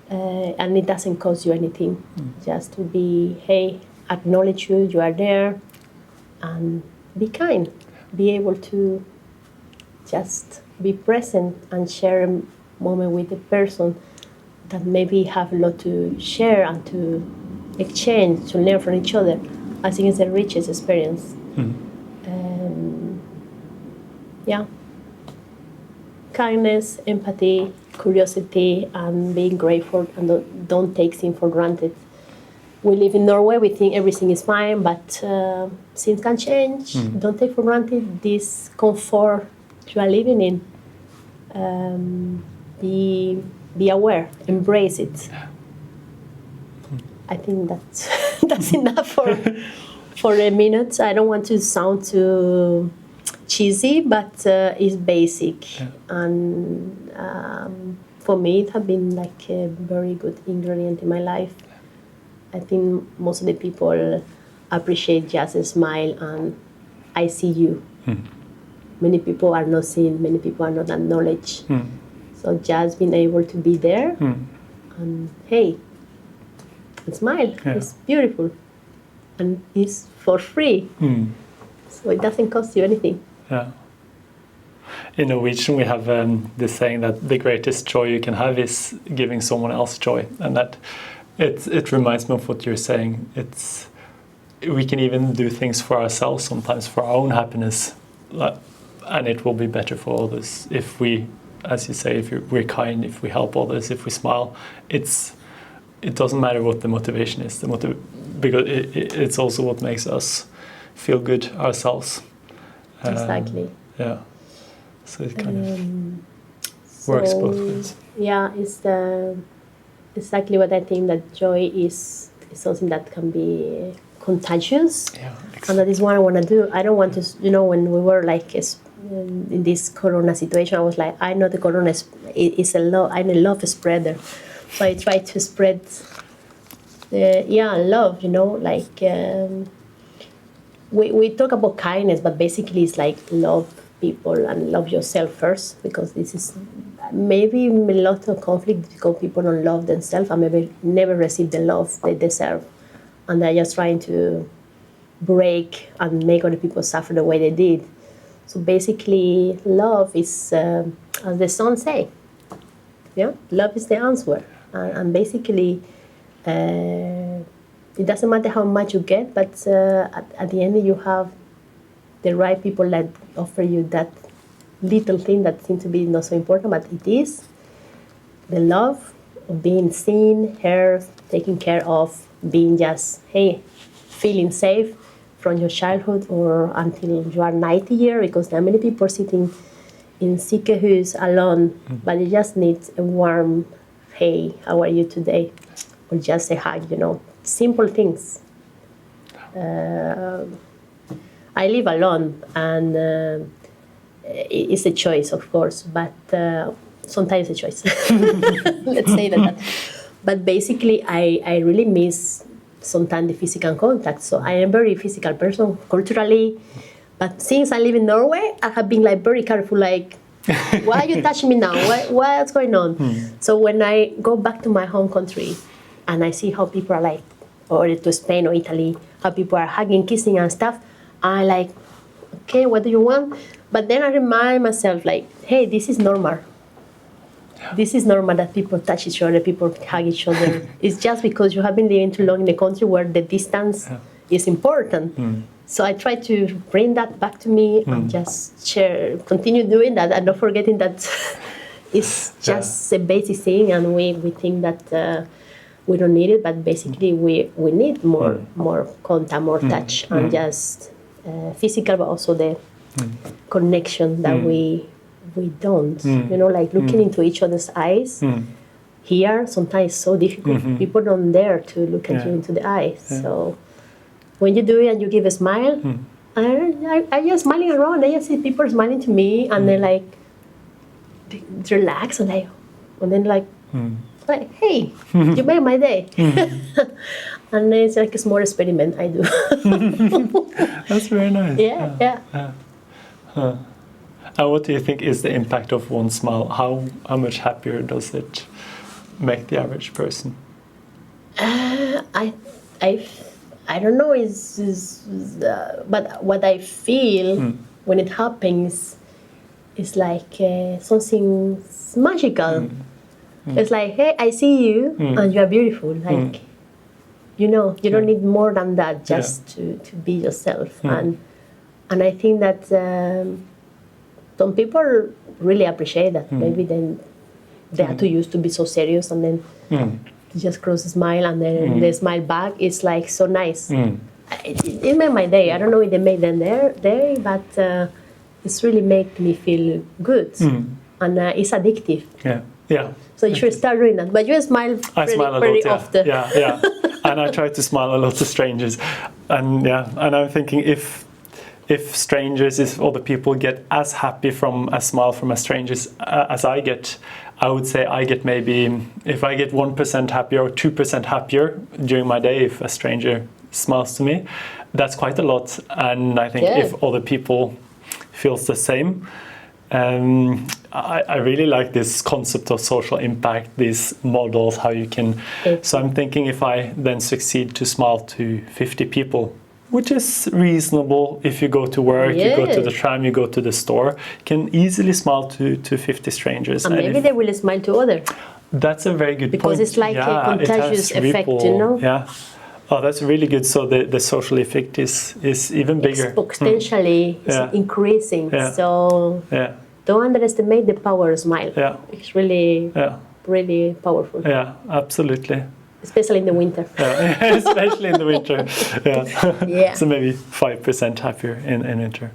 And it doesn't cost you anything. Just to be, hey, acknowledge you are there, and be kind. Be able to just be present and share a moment with the person that maybe have a lot to share and to exchange, to learn from each other. I think it's the richest experience. kindness, empathy, curiosity, and being grateful, and don't take things for granted. We live in Norway, we think everything is fine, but things can change. Don't take for granted this comfort you are living in. Be aware, embrace it. I think that's enough for a minute. I don't want to sound too cheesy, but it's basic. Yeah. And for me, it has been like a very good ingredient in my life. I think most of the people appreciate just a smile and I see you. Many people are not seen, many people are not acknowledged. So just being able to be there and hey, smile, it's beautiful. And it's for free. So it doesn't cost you anything. Yeah. In Norwegian, we have this saying that the greatest joy you can have is giving someone else joy, and that it reminds me of what you're saying. We can even do things for ourselves sometimes for our own happiness, and it will be better for others if we, as you say, if we're kind, if we help others, if we smile. It doesn't matter what the motivation is. Because it's also what makes us feel good ourselves. Exactly. Yeah. So it kind of works both ways. Yeah, it's exactly what I think, that joy is something that can be contagious. Yeah, exactly. And that is what I want to do. I don't want to, when we were like in this corona situation, I was like, I know the corona is I'm a love spreader. So I try to spread love, we talk about kindness, but basically it's like love people and love yourself first, because this is maybe a lot of conflict because people don't love themselves and maybe never receive the love they deserve, and they're just trying to break and make other people suffer the way they did. So basically love is, as the song say, love is the answer, and basically it doesn't matter how much you get, but at the end you have the right people that offer you that little thing that seems to be not so important, but it is the love of being seen, heard, taken care of, being just, feeling safe from your childhood or until you are 90 years, because there are many people sitting in sykehus alone, but you just need a warm, hey, how are you today? Or just a hug, simple things. I live alone, and it's a choice, of course, but sometimes a choice. Let's say that. But basically, I really miss sometimes the physical contact. So I am a very physical person culturally, but since I live in Norway, I have been like very careful, like, why are you touching me now? What's going on? So when I go back to my home country and I see how people are like, or to Spain or Italy, how people are hugging, kissing and stuff, I'm like, okay, what do you want? But then I remind myself, like, hey, this is normal. Yeah. This is normal that people touch each other, people hug each other. It's just because you have been living too long in a country where the distance is important. So I try to bring that back to me and just continue doing that, and not forgetting that it's just a basic thing, and we think that we don't need it, but basically we need more contact, more touch, and just physical, but also the connection that we don't. Like looking into each other's eyes. Here, sometimes it's so difficult. People don't dare to look at you into the eyes. So when you do it and you give a smile, I just smiling around. I just see people smiling to me, and they're like relax, and then like, hey, you made my day. And it's like a small experiment I do. That's very nice. Yeah. And what do you think is the impact of one smile? How much happier does it make the average person? I don't know, but what I feel when it happens is like something magical. It's like, hey, I see you and you are beautiful. Like, you don't need more than that just to be yourself. And I think that some people really appreciate that. Maybe then they are too used to be so serious, and then they just cross a smile, and then they smile back. It's like so nice. It made my day. I don't know if they made them their day, but it's really make me feel good, and it's addictive. Yeah. So you should start doing that. But you smile very often. Yeah. And I try to smile a lot to strangers, and I'm thinking if strangers, if other people get as happy from a smile from a stranger as I get, I would say I get maybe, if I get 1% happier or 2% happier during my day if a stranger smiles to me, that's quite a lot. And I think if other people feels the same, I really like this concept of social impact, these models, how you can. So I'm thinking if I then succeed to smile to 50 people, which is reasonable if you go to work, you go to the tram, you go to the store, you can easily smile to 50 strangers. And maybe they will smile to others. That's a very good point. Because it's like a contagious effect, you know? Yeah. Oh, that's really good. So the social effect is even bigger. Exponentially it's increasing. So don't underestimate the power of smile. It's really, really powerful. Yeah, absolutely. Especially in the winter. Especially in the winter. Yeah. So maybe 5% happier in winter.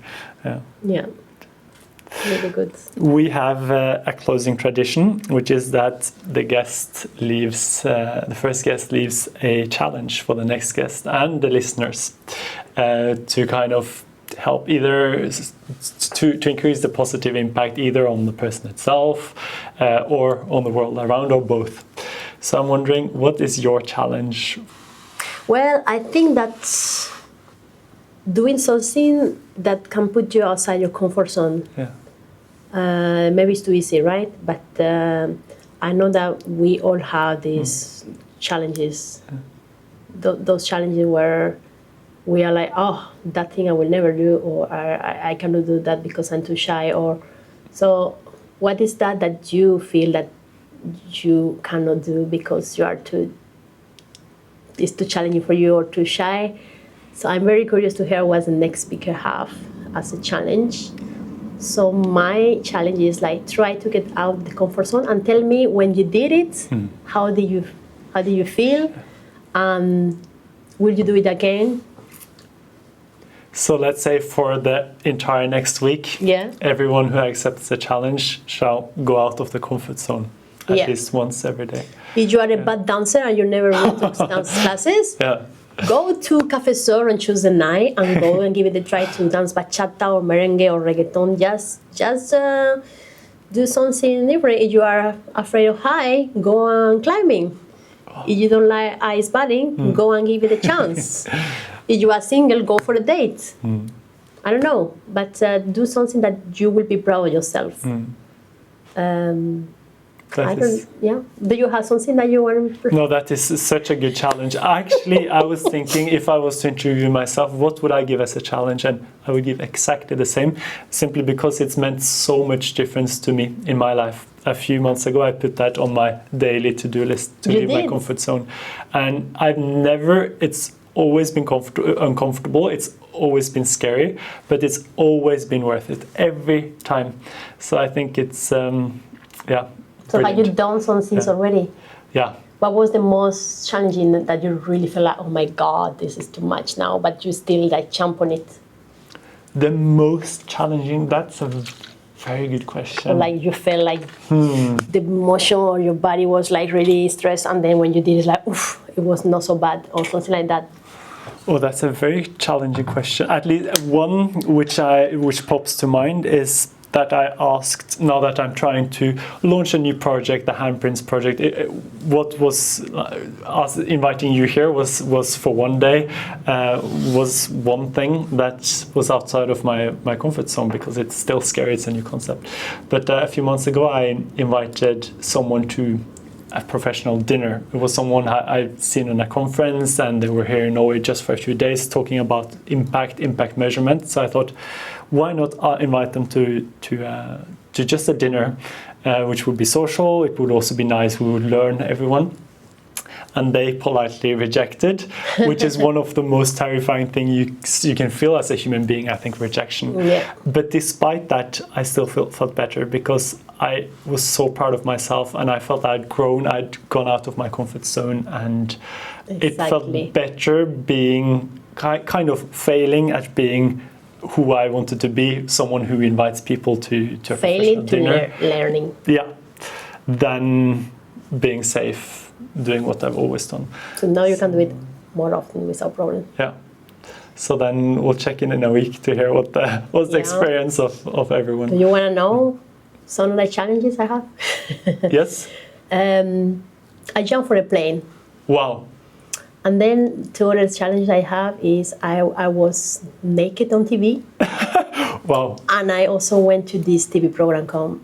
Yeah. Really good. We have a closing tradition, which is that the guest leaves, the first guest leaves a challenge for the next guest and the listeners to kind of help either to increase the positive impact either on the person itself or on the world around, or both. So I'm wondering, what is your challenge? Well, I think that's doing something that can put you outside your comfort zone. Maybe it's too easy, right? But I know that we all have these challenges. Those challenges where we are like, oh, that thing I will never do, or I cannot do that because I'm too shy. Or so, what is that you feel that you cannot do because you are it's too challenging for you or too shy? So I'm very curious to hear what the next speaker have as a challenge. So my challenge is like try to get out the comfort zone and tell me when you did it, how do you feel, and will you do it again? So let's say for the entire next week, everyone who accepts the challenge shall go out of the comfort zone at least once every day. If you are a bad dancer and you never went to dance classes, go to Cafe Sur and choose a night and go and give it a try to dance bachata or merengue or reggaeton. Just do something different. If you are afraid of high, go on climbing. If you don't like ice bathing, go and give it a chance. If you are single, go for a date. I don't know, but do something that you will be proud of yourself. Do you have something that you want to... No, that is such a good challenge. Actually, I was thinking if I was to interview myself, what would I give as a challenge? And I would give exactly the same, simply because it's meant so much difference to me in my life. A few months ago, I put that on my daily to-do list to leave my comfort zone. And it's always been uncomfortable. It's always been scary, but it's always been worth it every time. So I think it's, So have you done some things already? Yeah. What was the most challenging that you really feel like, oh my God, this is too much now, but you still like jump on it? The most challenging, that's a very good question. Or like you felt like the emotion or your body was like really stressed, and then when you did it, like, oof, it was not so bad, or something like that. Oh, that's a very challenging question. At least one which pops to mind is that I asked, now that I'm trying to launch a new project, the Handprints project, what was us inviting you here was for one day, was one thing that was outside of my comfort zone, because it's still scary, it's a new concept. But a few months ago, I invited someone to a professional dinner. It was someone I'd seen in a conference, and they were here in Norway just for a few days talking about impact measurement. So I thought, why not invite them to just a dinner, which would be social. It would also be nice. We would learn everyone. and they politely rejected, which is one of the most terrifying things you can feel as a human being, I think, rejection. Yeah. But despite that, I still felt better because I was so proud of myself, and I felt I'd grown, I'd gone out of my comfort zone, and it felt better being kind of failing at being who I wanted to be, someone who invites people to a failing to dinner. Learning. Yeah, than being safe, doing what I've always done. So now you can do it more often without problem. Yeah. So then we'll check in a week to hear what's the experience of everyone. Do you want to know some of the challenges I have? Yes. I jumped from a plane. Wow. And then two other challenges I have is I was naked on TV. Wow. And I also went to this TV program called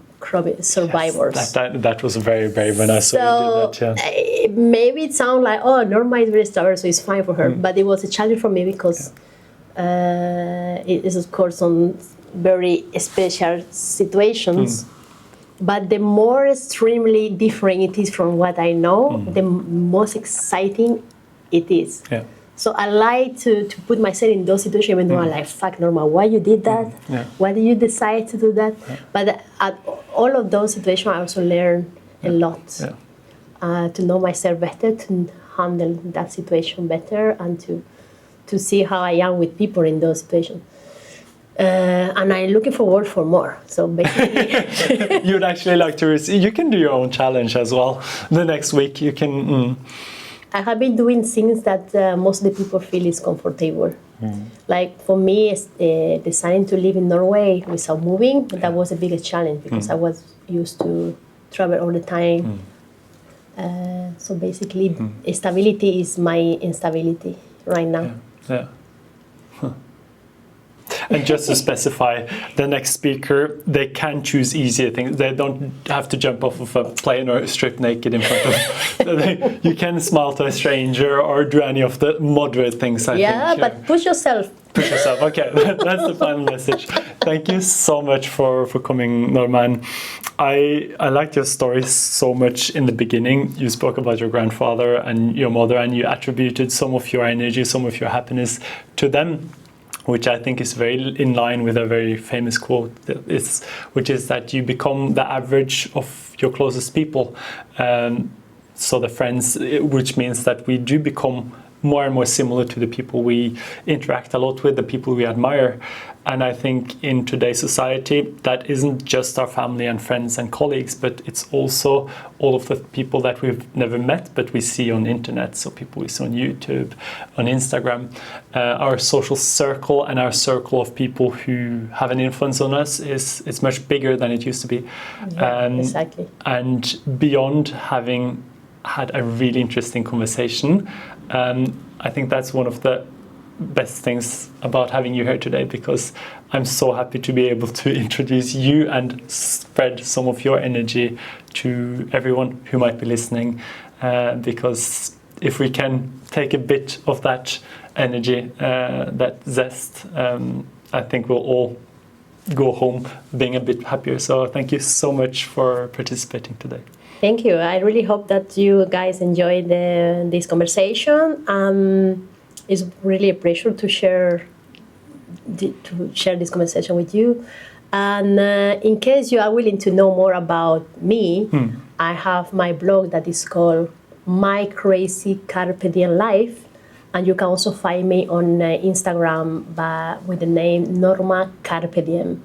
Survivors. Yes, that was very brave when I saw you did that. Yeah. Maybe it sounds like, oh, Norma is very stubborn, so it's fine for her. But it was a challenge for me because it is, of course, on very special situations. But the more extremely different it is from what I know, the most exciting it is. Yeah. So I like to put myself in those situations, even though I'm like, fuck, Norma, why you did that? Yeah. Why did you decide to do that? Yeah. But at all of those situations, I also learn a lot. Yeah. To know myself better, to handle that situation better, and to see how I am with people in those situations. And I'm looking forward for more. So basically, you'd actually like to receive. You can do your own challenge as well. The next week, you can. I have been doing things that most of the people feel is comfortable. Like for me, deciding to live in Norway without moving, that was the biggest challenge because I was used to travel all the time. So basically, stability is my instability right now. Yeah. And just to specify, the next speaker, they can choose easier things. They don't have to jump off of a plane or strip naked in front of. You can smile to a stranger or do any of the moderate things, I think. Yeah, but push yourself. Push yourself. Okay, that's the final message. Thank you so much for coming, Norma. And I liked your story so much in the beginning. You spoke about your grandfather and your mother, and you attributed some of your energy, some of your happiness to them, which I think is very in line with a very famous quote, which is that you become the average of your closest people. So the friends, which means that we do become more and more similar to the people we interact a lot with, the people we admire. And I think in today's society, that isn't just our family and friends and colleagues, but it's also all of the people that we've never met, but we see on internet. So people we see on YouTube, on Instagram. Our social circle and our circle of people who have an influence on us is much bigger than it used to be. Yeah, exactly. And beyond having had a really interesting conversation, I think that's one of the best things about having you here today, because I'm so happy to be able to introduce you and spread some of your energy to everyone who might be listening, because if we can take a bit of that energy, that zest, I think we'll all go home being a bit happier. So thank you so much for participating today. Thank you. I really hope that you guys enjoyed this conversation. It's really a pleasure to share this conversation with you. And in case you are willing to know more about me, I have my blog that is called My Crazy Carpe Diem Life. And you can also find me on Instagram with the name Norma Carpe Diem.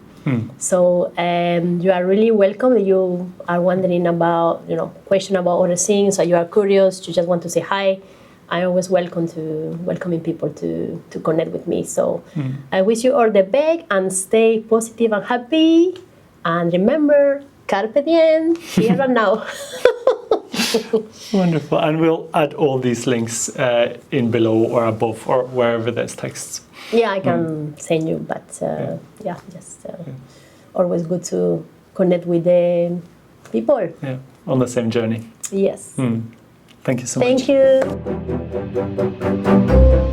So you are really welcome. You are wondering about, question about other things, or you are curious, you just want to say hi. I'm always welcoming people to connect with me. So I wish you all the best and stay positive and happy. And remember, carpe diem, here and now. Wonderful. And we'll add all these links in below or above or wherever there's texts. Yeah, I can send you, but always good to connect with the people. Yeah, on the same journey. Yes. Thank you so much. Thank you.